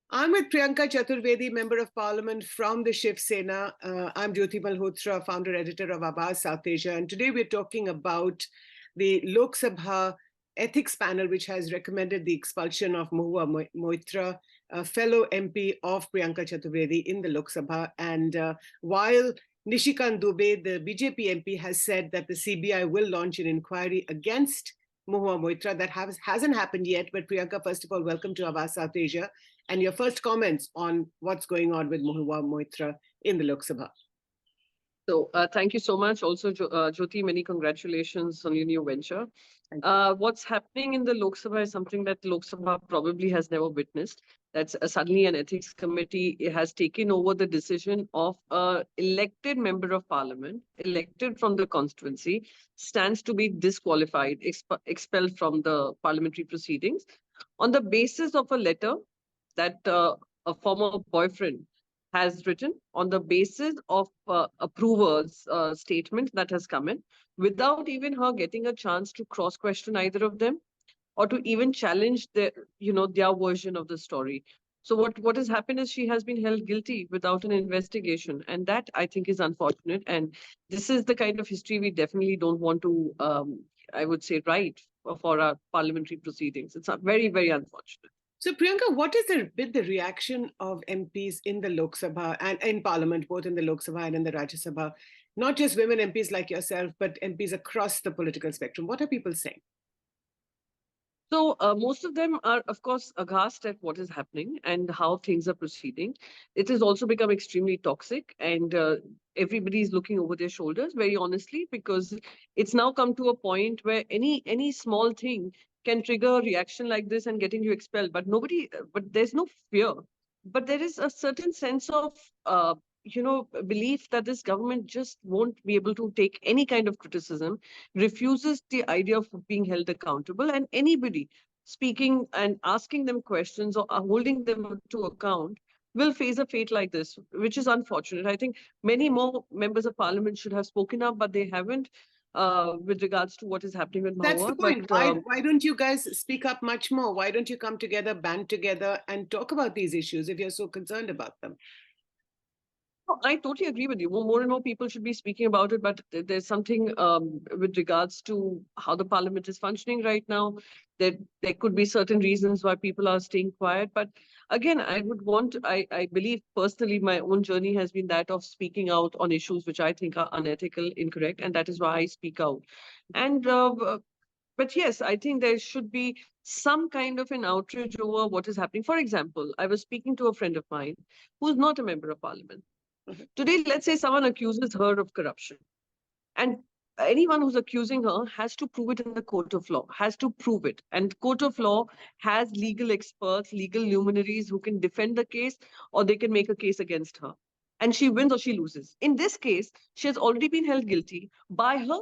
I'm with Priyanka Chaturvedi, Member of Parliament from the Shiv Sena. I'm Jyoti Malhotra, founder editor of Abbas South Asia. And today we're talking about the Lok Sabha ethics panel, which has recommended the expulsion of Mahua Moitra, a fellow MP of Priyanka Chaturvedi in the Lok Sabha. And while Nishikant Dubey, the BJP MP, has said that the CBI will launch an inquiry against Mahua Moitra. That hasn't happened yet. But Priyanka, first of all, welcome to Abbas South Asia. And your first comments on what's going on with Mahua Moitra in the Lok Sabha. So thank you so much. Also, Jyoti, many congratulations on your new venture. What's happening in the Lok Sabha is something that Lok Sabha probably has never witnessed. That's suddenly an ethics committee has taken over the decision of an elected member of parliament, elected from the constituency, stands to be disqualified, expelled from the parliamentary proceedings on the basis of a letter that a former boyfriend has written on the basis of approver's statement that has come in without even her getting a chance to cross question either of them or to even challenge their version of the story. So what has happened is she has been held guilty without an investigation, and that I think is unfortunate. And this is the kind of history we definitely don't want to I would say write for our parliamentary proceedings. It's very, very unfortunate. So, Priyanka, what has been the reaction of MPs in the Lok Sabha and in Parliament, both in the Lok Sabha and in the Rajya Sabha? Not just women MPs like yourself, but MPs across the political spectrum. What are people saying? So most of them are, of course, aghast at what is happening and how things are proceeding. It has also become extremely toxic, and everybody is looking over their shoulders, very honestly, because it's now come to a point where any small thing can trigger a reaction like this and getting you expelled. But there's no fear. But there is a certain sense of belief that this government just won't be able to take any kind of criticism, refuses the idea of being held accountable, and anybody speaking and asking them questions or holding them to account will face a fate like this, which is unfortunate. I think many more members of parliament should have spoken up, but they haven't. With regards to what is happening with Mahua. That's the point. Why don't you guys speak up much more? Why don't you come together, band together, and talk about these issues if you're so concerned about them? I totally agree with you. More and more people should be speaking about it, but there's something with regards to how the parliament is functioning right now. There could be certain reasons why people are staying quiet. But again, I believe personally, my own journey has been that of speaking out on issues which I think are unethical, incorrect, and that is why I speak out. And but yes, I think there should be some kind of an outrage over what is happening. For example, I was speaking to a friend of mine who's not a member of parliament. Today, let's say someone accuses her of corruption, and anyone who's accusing her has to prove it in the court of law, has to prove it. And court of law has legal experts, legal luminaries who can defend the case, or they can make a case against her. And she wins or she loses. In this case, she has already been held guilty by her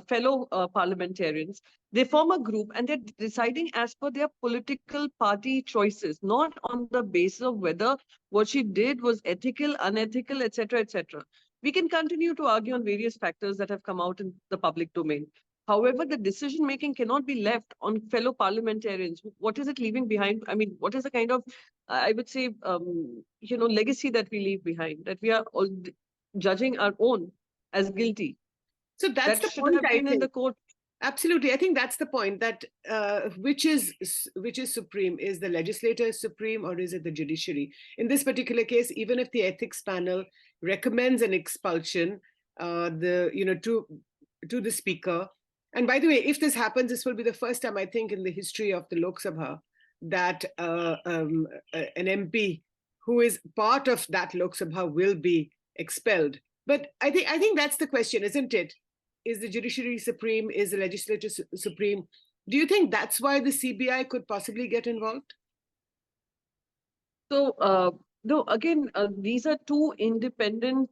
fellow parliamentarians. They form a group and they're deciding as per their political party choices, not on the basis of whether what she did was ethical, unethical, etc., etc. We can continue to argue on various factors that have come out in the public domain. However, the decision making cannot be left on fellow parliamentarians. What is it leaving behind? I mean, what is the kind of, I would say, legacy that we leave behind, that we are all judging our own as guilty? So that's the point, have been in the court. Absolutely. I think that's the point, that which is supreme? Is the legislature supreme or is it the judiciary? In this particular case, even if the ethics panel recommends an expulsion to the speaker, and by the way, if this happens, this will be the first time, I think, in the history of the Lok Sabha that an MP who is part of that Lok Sabha will be expelled. But I think that's the question, isn't it? Is the judiciary supreme? Is the legislature supreme? Do you think that's why the CBI could possibly get involved? So, no, again, these are two independent,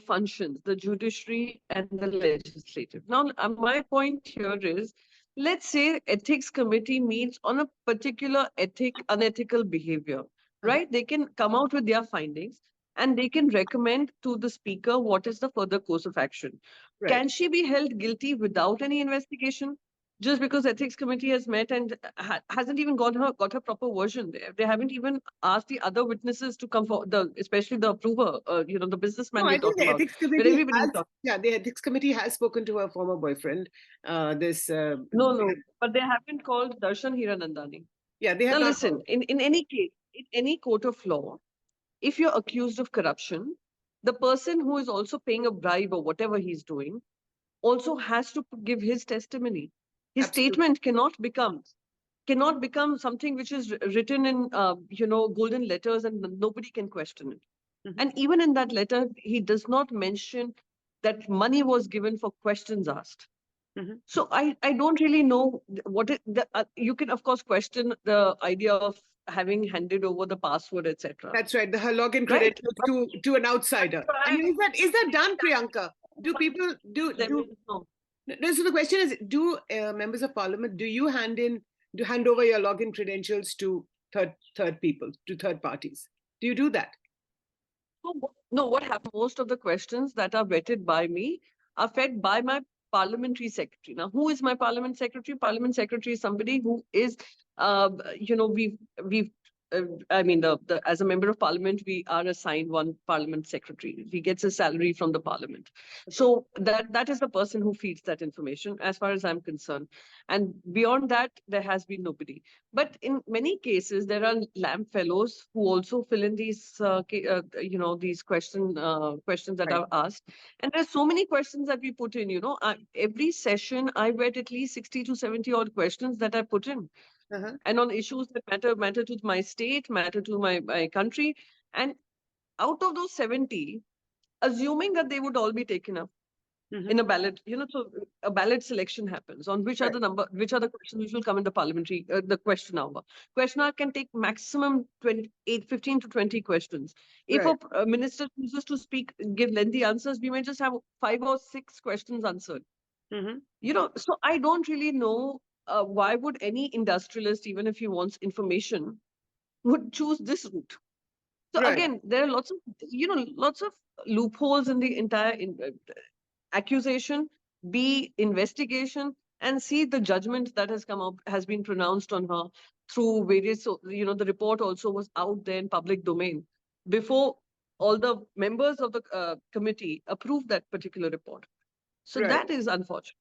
functions, the judiciary and the legislative. Now, my point here is, let's say ethics committee meets on a particular unethical behavior, right? They can come out with their findings and they can recommend to the speaker what is the further course of action. Right. Can she be held guilty without any investigation? just because ethics committee has met and hasn't even got her proper version there. They haven't even asked the other witnesses to come for especially the approver, the businessman No, I we're think talking the about, ethics where committee everybody is has, talking. yeah, the ethics committee has spoken to her former boyfriend. No, but they haven't called Darshan Hiranandani. Yeah, they have Now not. listen, in any case, in any court of law, if you're accused of corruption, the person who is also paying a bribe or whatever he's doing also has to give his testimony. His Absolutely. statement cannot become something which is written in golden letters and nobody can question it. Mhm. And even in that letter, he does not mention that money was given for questions asked. Mhm. So I don't really know what you can of course question the idea of having handed over the password, etc. That's right. Her login Right? credentials to an outsider. I mean, is that done, Priyanka? Do people do? No. No, so the question is, do members of parliament, do you hand over your login credentials to third people, to third parties? Do you do that? No, what happened? Most of the questions that are vetted by me are fed by my parliamentary secretary. Now, who is my parliament secretary? Parliament secretary is somebody who is, we've I mean, the as a member of parliament, we are assigned one parliament secretary. He gets a salary from the parliament. So that is the person who feeds that information, as far as I'm concerned. And beyond that, there has been nobody. But in many cases, there are LAMP fellows who also fill in these, these questions that Right. are asked. And there's so many questions that we put in. Every session I read at least 60 to 70 odd questions that I put in, Uh-huh. and on issues that matter to my state, matter to my country. And out of those 70, assuming that they would all be taken up Mhm. in a ballot, so a ballot selection happens on which are Right. the questions which will come in the parliamentary, the question hour. Question hour can take maximum 15 to 20 questions. If Right. a minister chooses to give lengthy answers, we may just have 5 or 6 questions answered. Mhm. So I don't really know why would any industrialist, even if he wants information, would choose this route. So Right. again, there are lots of loopholes in the entire accusation, B, investigation, and C, the judgment that has come up, has been pronounced on her through various, the report also was out there in public domain before all the members of the committee approved that particular report. So Right. that is unfortunate.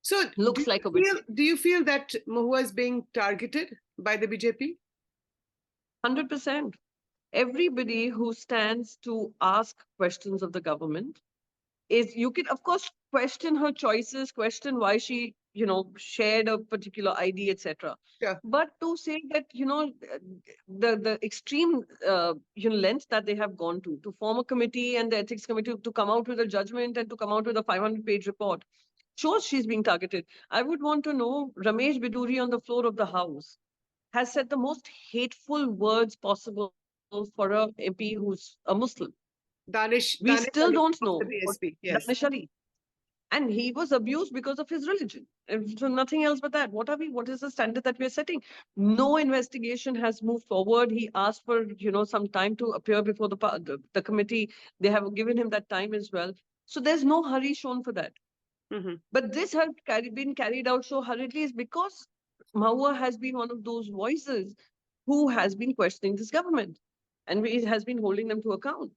So Looks like a bit. do you feel that Mahua is being targeted by the BJP? 100%. Everybody who stands to ask questions of the government you can of course question her choices, question why she shared a particular ID, etc. Yeah. But to say that the extreme length that they have gone to form a committee and the ethics committee to come out with a judgment and to come out with a 500-page report shows she's being targeted. I would want to know, Ramesh Biduri on the floor of the house has said the most hateful words possible for a MP who's a Muslim. We Danish still Ali don't of know the what BSP. Yes. Danish Ali. And he was abused because of his religion. And so nothing else but that. What is the standard that we're setting? No investigation has moved forward. He asked for, some time to appear before the committee. They have given him that time as well. So there's no hurry shown for that. Mhm. But this has been carried out so hurriedly is because Mahua has been one of those voices who has been questioning this government and it has been holding them to account.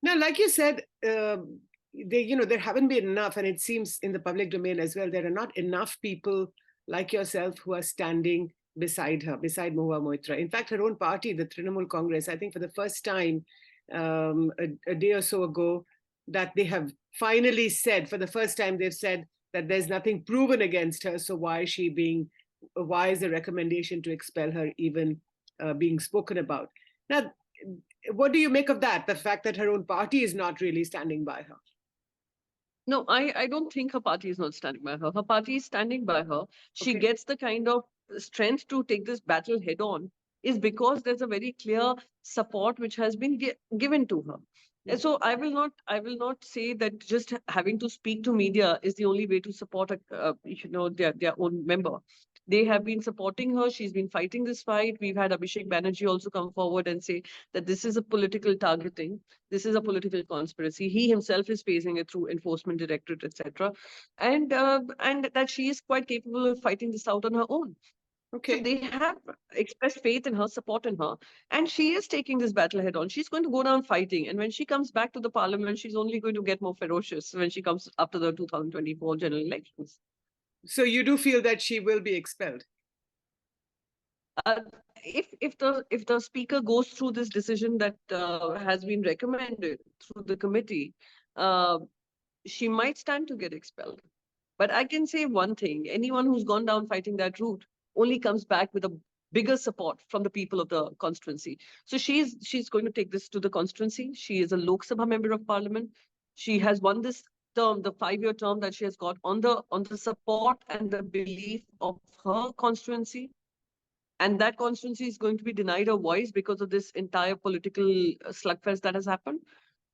Now, like you said, there haven't been enough, and it seems in the public domain as well, there are not enough people like yourself who are standing beside her, beside Mahua Moitra. In fact, her own party, the Trinamool Congress, I think for the first time a day or so ago, that they have finally said, for the first time, they've said that there's nothing proven against her. So why is the recommendation to expel her even being spoken about? Now, what do you make of that? The fact that her own party is not really standing by her. No, I don't think her party is not standing by her. Her party is standing by her. She Okay. gets the kind of strength to take this battle head on is because there's a very clear support which has been given to her. And so I will not say that just having to speak to media is the only way to support their own member. They have been supporting her. She's been fighting this fight. We've had Abhishek Banerjee also come forward and say that this is a political targeting. This is a political conspiracy. He himself is facing it through enforcement directorate, etc. And that she is quite capable of fighting this out on her own. So Okay. they have expressed faith in her, support in her, and she is taking this battle head on. She's going to go down fighting. And when she comes back to the parliament, she's only going to get more ferocious when she comes after the 2024 general elections. So you do feel that she will be expelled? Uh, if the speaker goes through this decision that has been recommended through the committee, uh, she might stand to get expelled. But I can say one thing: anyone who's gone down fighting that route only comes back with a bigger support from the people of the constituency. So she's going to take this to the constituency. She is a Lok Sabha member of parliament. She has won this term, the 5-year term that she has got on the support and the belief of her constituency. And that constituency is going to be denied a voice because of this entire political slugfest that has happened.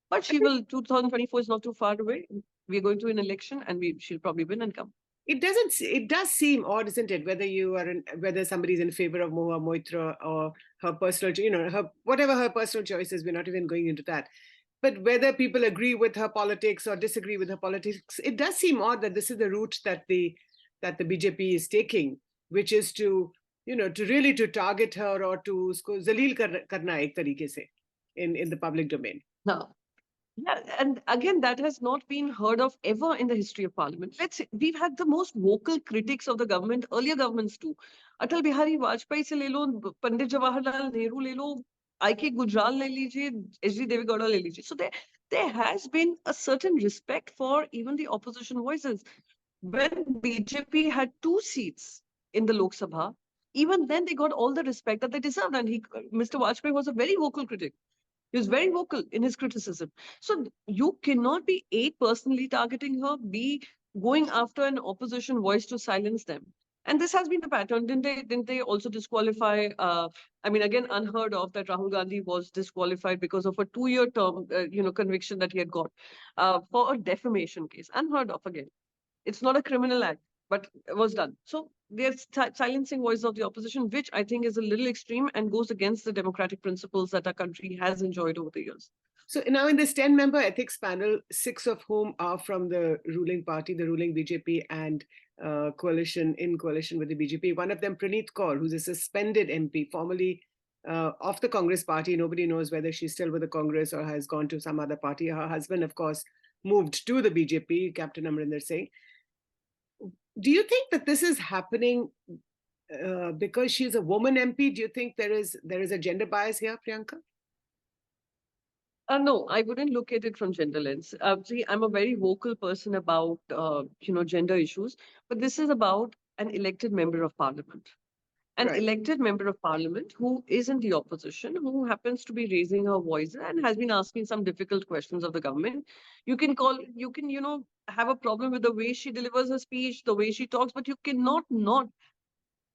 But she will, 2024 is not too far away. We're going to an election and she'll probably win and come. It does seem odd, isn't it? Whether somebody's in favor of Mahua Moitra or her personal, whatever her personal choices, we're not even going into that. But whether people agree with her politics or disagree with her politics, it does seem odd that this is the route that the BJP is taking, which is to really to target her or to usko zaleel karna ek tarike se in the public domain. No. Yeah, and again, that has not been heard of ever in the history of parliament. We've had the most vocal critics of the government, earlier governments too. Atal Bihari Vajpayee se le lo, Pandit Jawaharlal Nehru le lo, I.K. Gujral le lijiye, H.D. Devegowda le lijiye. So there has been a certain respect for even the opposition voices. When BJP had 2 seats in the Lok Sabha, even then they got all the respect that they deserved. And Mr. Vajpayee was a very vocal critic. He was very vocal in his criticism. So you cannot be A, personally targeting her, B, going after an opposition voice to silence them. And this has been the pattern. Didn't they also disqualify, again, unheard of that Rahul Gandhi was disqualified because of a 2-year term, conviction that he had got for a defamation case. Unheard of again. It's not a criminal act, but it was done. So they're silencing voices of the opposition, which I think is a little extreme and goes against the democratic principles that our country has enjoyed over the years. So now in this 10-member ethics panel, 6 of whom are from the ruling party, the ruling BJP, and coalition with the BJP. One of them, Praneeth Kaur, who's a suspended MP, formerly of the Congress party. Nobody knows whether she's still with the Congress or has gone to some other party. Her husband, of course, moved to the BJP, Captain Amrinder Singh. Do you think that this is happening because she's a woman MP? Do you think there is a gender bias here, Priyanka? No, I wouldn't look at it from gender lens. See, I'm a very vocal person about gender issues, but this is about an elected member of parliament. An elected member of parliament who is in the opposition, who happens to be raising her voice and has been asking some difficult questions of the government. You can have a problem with the way she delivers her speech, the way she talks, but you cannot not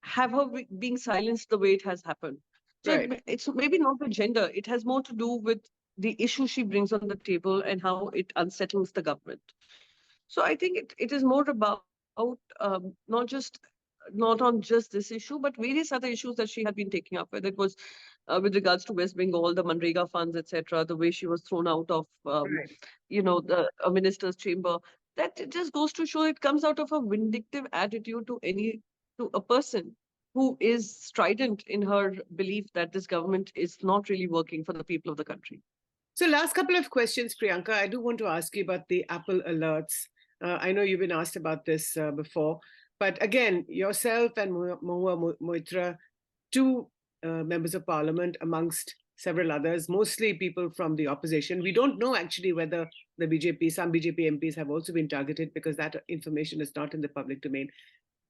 have her being silenced the way it has happened. So it's maybe not the gender. It has more to do with the issue she brings on the table and how it unsettles the government. So I think it is more about not on just this issue, but various other issues that she had been taking up, whether it was with regards to West Bengal, the Manrega funds, etc., the way she was thrown out of, the minister's chamber. That it just goes to show it comes out of a vindictive attitude to a person who is strident in her belief that this government is not really working for the people of the country. So last couple of questions, Priyanka. I do want to ask you about the Apple alerts. I know you've been asked about this before, but again, yourself and Mahua Moitra, 2 members of parliament amongst several others, mostly people from the opposition. We don't know actually whether some BJP MPs have also been targeted because that information is not in the public domain.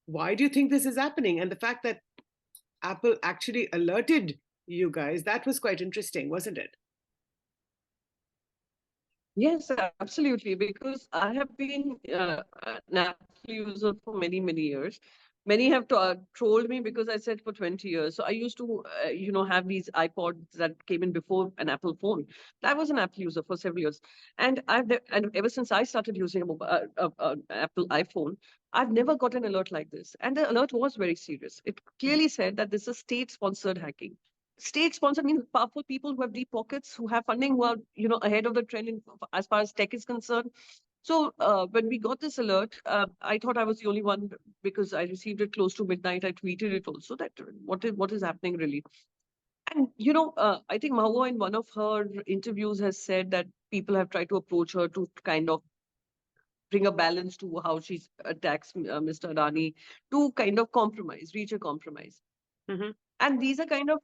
Why do you think this is happening? And the fact that Apple actually alerted you guys, that was quite interesting, wasn't it? Yes, absolutely. Because I have been an Apple user for many, many years. Many have trolled me because I said for 20 years. So I used to, have these iPods that came in before an Apple phone. I was an Apple user for several years, and and ever since I started using a Apple iPhone, I've never got an alert like this. And the alert was very serious. It clearly said that this is state-sponsored hacking. State-sponsored means powerful people who have deep pockets, who have funding, who are ahead of the trend as far as tech is concerned. So when we got this alert, I thought I was the only one because I received it close to midnight. I tweeted it also that what is happening really. And I think Mahua in one of her interviews has said that people have tried to approach her to kind of bring a balance to how she attacks Mr. Adani, to kind of reach a compromise. Mm-hmm. And these are kind of,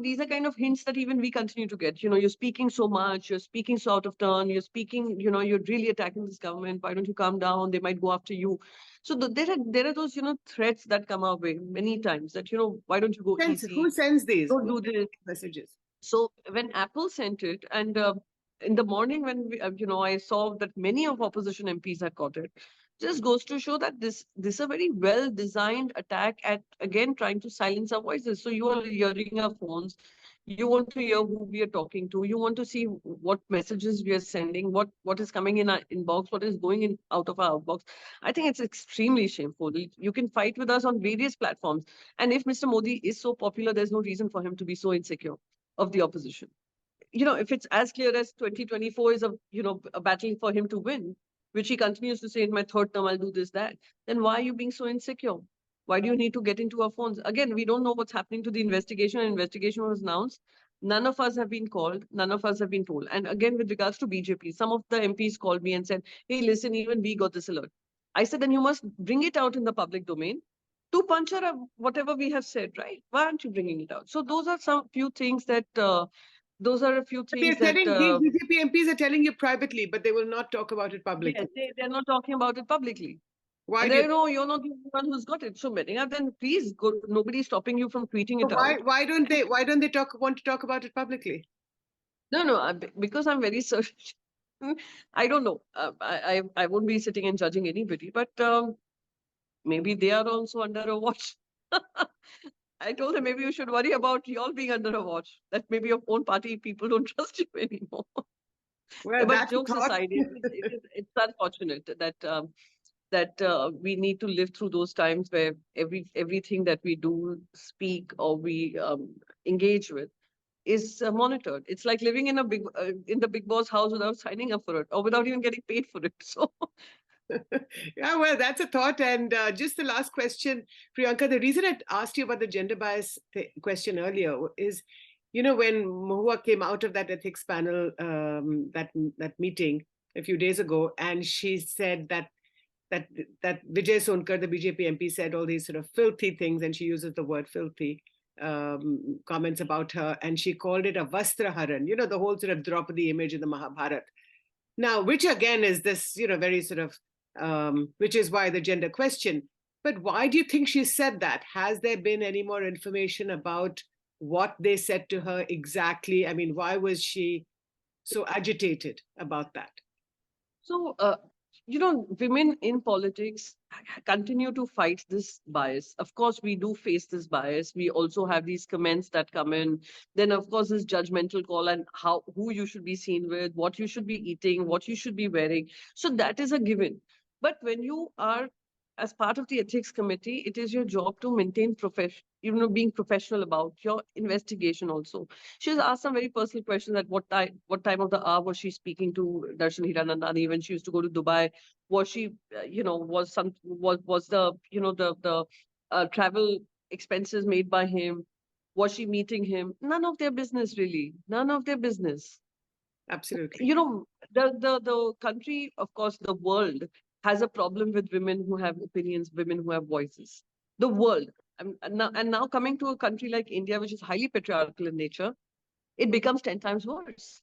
these are kind of hints that even we continue to get. You're speaking so much, you're speaking so out of turn, you're speaking, you're really attacking this government. Why don't you calm down? They might go after you. So there are those, threats that come our way many times that, why don't you go easy? Who sends these? Don't do this. Messages. So when Apple sent it, and in the morning when I saw that many of opposition MPs had got it, just goes to show that this is a very well designed attack at, again, trying to silence our voices. So you are hearing our phones, you want to hear who we are talking to, you want to see what messages we are sending, what is coming in our inbox, what is going in out of our outbox. I think it's extremely shameful. You can fight with us on various platforms, and if Mr. Modi is so popular, there's no reason for him to be so insecure of the opposition. If it's as clear as 2024 is a battle for him to win, which he continues to say, in my third term I'll do this, that, then why are you being so insecure? Why do you need to get into our phones? Again, we don't know what's happening to the investigation. An investigation was announced. None of us have been called. None of us have been told. And again, with regards to BJP, some of the MPs called me and said, hey, listen, even we got this alert. I said, then you must bring it out in the public domain to puncture whatever we have said, right? Why aren't you bringing it out? So those are few things that those are a few things that BJP MPs are telling you privately, but they will not talk about it publicly. Yes, they're not talking about it publicly. Why? And you're not the one who's got it. So many. Then please go. Nobody's stopping you from tweeting it out. Why don't they? Why don't they want to talk about it publicly? No. Because I'm very certain. I don't know. I won't be sitting and judging anybody, but maybe they are also under a watch. I told them maybe you should worry about you all being under a watch. That maybe your own party people don't trust you anymore. Well, but jokes aside, it's unfortunate that we need to live through those times where everything that we do, speak, or we engage with is monitored. It's like living in the Bigg Boss house without signing up for it or without even getting paid for it. So. Yeah, well, that's a thought. And just the last question, Priyanka, the reason I asked you about the gender bias question earlier is, when Mahua came out of that ethics panel, that meeting a few days ago, and she said that Vijay Sonkar, the BJP MP, said all these sort of filthy things, and she uses the word filthy comments about her, and she called it a Vastraharan, the whole sort of Draupadi image in the Mahabharata. Now, which again is this, very sort of, which is why the gender question. But why do you think she said that? Has there been any more information about what they said to her exactly? I mean, why was she so agitated about that? So, women in politics continue to fight this bias. Of course, we do face this bias. We also have these comments that come in. Then, of course, this judgmental call and who you should be seen with, what you should be eating, what you should be wearing. So that is a given. But when you are as part of the ethics committee, it is your job to maintain being professional about your investigation also. She was asked some very personal questions at what time of the hour was she speaking to Darshan Hiranandani when she used to go to Dubai? Was she, was the travel expenses made by him? Was she meeting him? None of their business, really. None of their business. Absolutely. The country, of course, the world has a problem with women who have opinions, women who have voices. The world. And now coming to a country like India, which is highly patriarchal in nature, it becomes 10 times worse.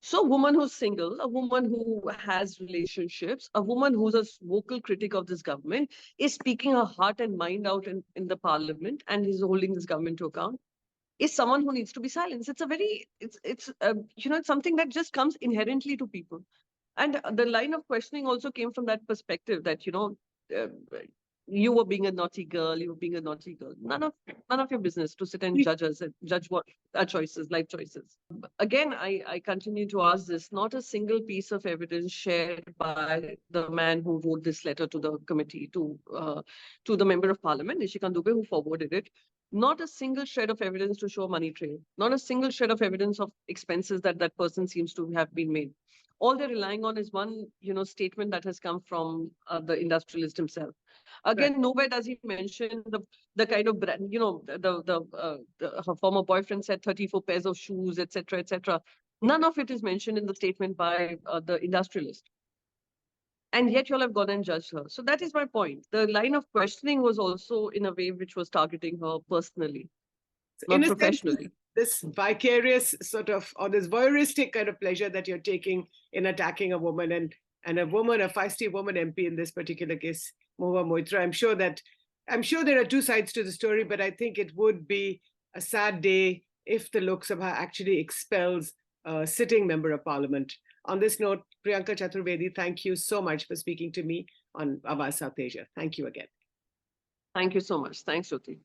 So a woman who's single, a woman who has relationships, a woman who's a vocal critic of this government is speaking her heart and mind out in the parliament and is holding this government to account, is someone who needs to be silenced. It's something that just comes inherently to people. And the line of questioning also came from that perspective that, you were being a naughty girl, you were being a naughty girl. None of your business to sit and judge what our choices, life choices. Again, I continue to ask this, not a single piece of evidence shared by the man who wrote this letter to the committee, to the member of parliament, Nishikant Dubey, who forwarded it. Not a single shred of evidence to show money trail. Not a single shred of evidence of expenses that that person seems to have been made. All they're relying on is one, statement that has come from the industrialist himself. Again, right. Nowhere does he mention the kind of brand, her former boyfriend said 34 pairs of shoes, etc., etc. None of it is mentioned in the statement by the industrialist. And yet you'll have gone and judged her. So that is my point. The line of questioning was also in a way which was targeting her personally, not professionally. Sense, this vicarious sort of, or this voyeuristic kind of pleasure that you're taking in attacking a woman, and a woman, a feisty woman MP in this particular case, Mahua Moitra. I'm sure there are two sides to the story, but I think it would be a sad day if the Lok Sabha actually expels a sitting member of parliament. On this note, Priyanka Chaturvedi, thank you so much for speaking to me on Awaaz South Asia. Thank you again. Thank you so much. Thanks, Jyoti.